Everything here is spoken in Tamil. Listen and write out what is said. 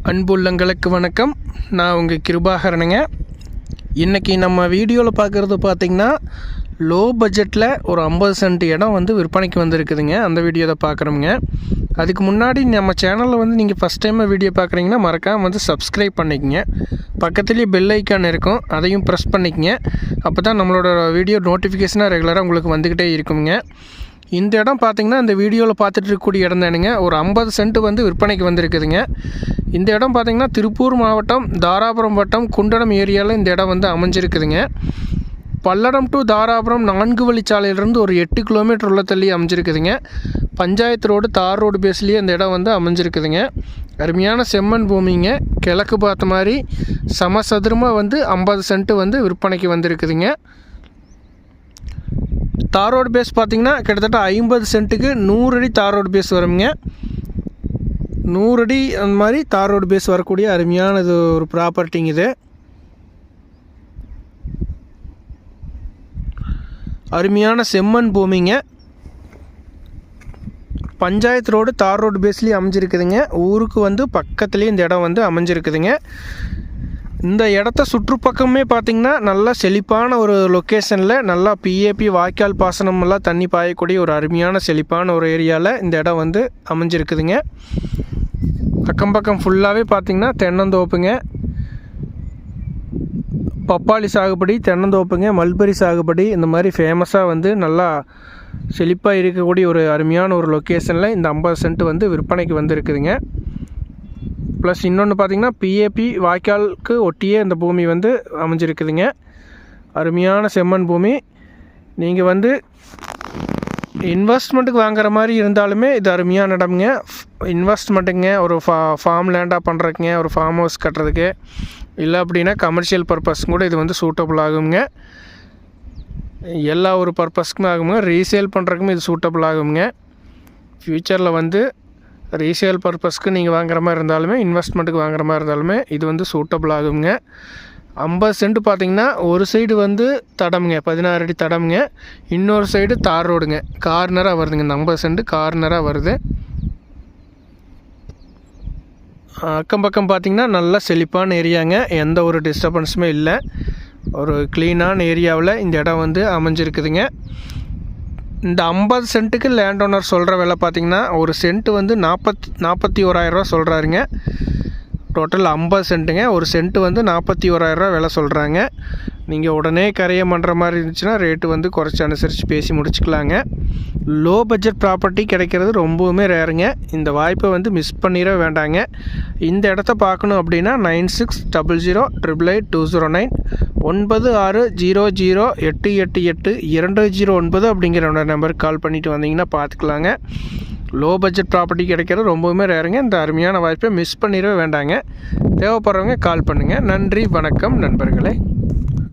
அன்புள்ளங்களுக்கு வணக்கம். நான் உங்கள் கிருபாகரனுங்க. இன்றைக்கி நம்ம வீடியோவில் பார்க்குறது பார்த்திங்கன்னா லோ பட்ஜெட்டில் ஒரு 50 சென்ட் இடம் விற்பனைக்கு வந்திருக்குதுங்க. அந்த வீடியோ தான் பார்க்குறோங்க. அதுக்கு முன்னாடி நம்ம சேனலில் நீங்கள் ஃபஸ்ட் டைம் வீடியோ பார்க்குறீங்கன்னா மறக்காமல் சப்ஸ்கிரைப் பண்ணிக்கங்க. பக்கத்துலேயே பெல் ஐக்கான் இருக்கும், அதையும் ப்ரெஸ் பண்ணிக்கங்க. அப்போ தான் நம்மளோட வீடியோ நோட்டிஃபிகேஷனாக ரெகுலராக உங்களுக்கு வந்துக்கிட்டே இருக்குங்க. இந்த இடம் பார்த்திங்கன்னா இந்த வீடியோவில் பார்த்துட்டு இருக்கக்கூடிய இடம் தானுங்க. ஒரு 50 சென்ட் விற்பனைக்கு வந்திருக்குதுங்க. இந்த இடம் பார்த்திங்கன்னா திருப்பூர் மாவட்டம் தாராபுரம் வட்டம் குண்டடம் ஏரியாவில் இந்த இடம் அமைஞ்சிருக்குதுங்க. பல்லடம் டு தாராபுரம் 4 வழிச்சாலையிலிருந்து ஒரு 8 கிலோமீட்டர் உள்ள தள்ளி அமைஞ்சிருக்குதுங்க. பஞ்சாயத்து ரோடு தார் ரோடு பேஸ்லேயே இந்த இடம் அமைஞ்சிருக்குதுங்க. அருமையான செம்மண் பூமிங்க. கிழக்கு பார்த்த மாதிரி சமசதுரமாக 50 சென்ட் விற்பனைக்கு வந்திருக்குதுங்க. தார் ரோடு பேஸ் பார்த்திங்கன்னா கிட்டத்தட்ட 50 சென்ட்டுக்கு 100 அடி தார் ரோடு பேஸ் வருங்க. 100 அடி அந்த மாதிரி தார் ரோடு பேஸ் வரக்கூடிய அருமையானது ஒரு ப்ராப்பர்ட்டிங்க. இது அருமையான செம்மண் பூமிங்க. பஞ்சாயத்து ரோடு தார் ரோடு பேஸ்லேயே அமைஞ்சிருக்குதுங்க. ஊருக்கு பக்கத்துலேயே இந்த இடம் அமைஞ்சிருக்குதுங்க. இந்த இடத்த சுற்றுப்பக்கமே பார்த்திங்கன்னா நல்லா செழிப்பான ஒரு லொக்கேஷனில் நல்லா பிஏபி வாய்க்கால் பாசனமெல்லாம் தண்ணி பாயக்கூடிய ஒரு அருமையான செழிப்பான ஒரு ஏரியாவில் இந்த இடம் அமைஞ்சிருக்குதுங்க. அக்கம் பக்கம் ஃபுல்லாகவே பார்த்திங்கன்னா தென்னந்தோப்புங்க, பப்பாளி சாகுபடி, தென்னந்தோப்புங்க, மல்பெரி சாகுபடி, இந்த மாதிரி ஃபேமஸாக நல்லா செழிப்பாக இருக்கக்கூடிய ஒரு அருமையான ஒரு லொக்கேஷனில் இந்த 50 சென்ட் விற்பனைக்கு வந்திருக்குதுங்க. ப்ளஸ் இன்னொன்று பார்த்திங்கன்னா பிஏபி வாய்க்காலுக்கு ஒட்டியே இந்த பூமி அமைஞ்சிருக்குதுங்க. அருமையான செம்மண் பூமி. நீங்கள் இன்வெஸ்ட்மெண்ட்டுக்கு வாங்குற மாதிரி இருந்தாலுமே இது அருமையான இடம்ங்க. இன்வெஸ்ட்மெண்ட்டுங்க, ஒரு ஃபார்ம் லேண்டாக பண்ணுறதுக்குங்க, ஒரு ஃபார்ம் ஹவுஸ் கட்டுறதுக்கு, இல்லை அப்படின்னா கமர்ஷியல் பர்பஸ்க்கும் கூட இது சூட்டபுள் ஆகுங்க. எல்லா ஒரு பர்பஸ்க்குமே ஆகுங்க. ரீசேல் பண்ணுறதுக்குமே இது சூட்டபுள் ஆகுங்க. ஃப்யூச்சரில் ரீசேல் பர்பஸ்க்கு நீங்கள் வாங்குற மாதிரி இருந்தாலுமே, இன்வெஸ்ட்மெண்ட்டுக்கு வாங்குற மாதிரி இருந்தாலுமே இது சூட்டபுள் ஆகுங்க. 50 சென்ட் பார்த்திங்கன்னா ஒரு சைடு தடம்ங்க, 16 அடி தடம்ங்க. இன்னொரு சைடு தார் ரோடுங்க, கார்னராக வருதுங்க. இந்த 50 சென்ட் கார்னராக வருது. அக்கம் பக்கம் பார்த்திங்கன்னா நல்லா செழிப்பான ஏரியாங்க. எந்த ஒரு டிஸ்டர்பன்ஸுமே இல்லை. ஒரு க்ளீனான ஏரியாவில் இந்த இடம் அமைஞ்சிருக்குதுங்க. இந்த 50 சென்ட்டுக்கு லேண்ட் ஓனர் சொல்கிற விலை பார்த்திங்கன்னா ஒரு சென்ட் 41,000 ரூபா சொல்கிறாருங்க. டோட்டல் 50 சென்ட்டுங்க. ஒரு சென்ட் 41,000 ரூபா விலை சொல்கிறாங்க. நீங்கள் உடனே கரையம் பண்ணுற மாதிரி இருந்துச்சுன்னா ரேட்டு குறைச்சி அனுசரித்து பேசி முடிச்சுக்கலாங்க. லோ பட்ஜெட் ப்ராப்பர்ட்டி கிடைக்கிறது ரொம்பவுமே ரேருங்க. இந்த வாய்ப்பை மிஸ் பண்ணிட வேண்டாங்க. இந்த இடத்த பார்க்கணும் அப்படின்னா 9600888209 9600888209 அப்படிங்கிற நம்பருக்கு கால் பண்ணிவிட்டு வந்தீங்கன்னா பார்த்துக்கலாங்க. லோ பட்ஜெட் ப்ராப்பர்ட்டி கிடைக்கிறது ரொம்பவுமே ரேருங்க. இந்த அருமையான வாய்ப்பை மிஸ் பண்ணிடவே வேண்டாங்க. தேவைப்படுறவங்க கால் பண்ணுங்கள். நன்றி, வணக்கம் நண்பர்களே.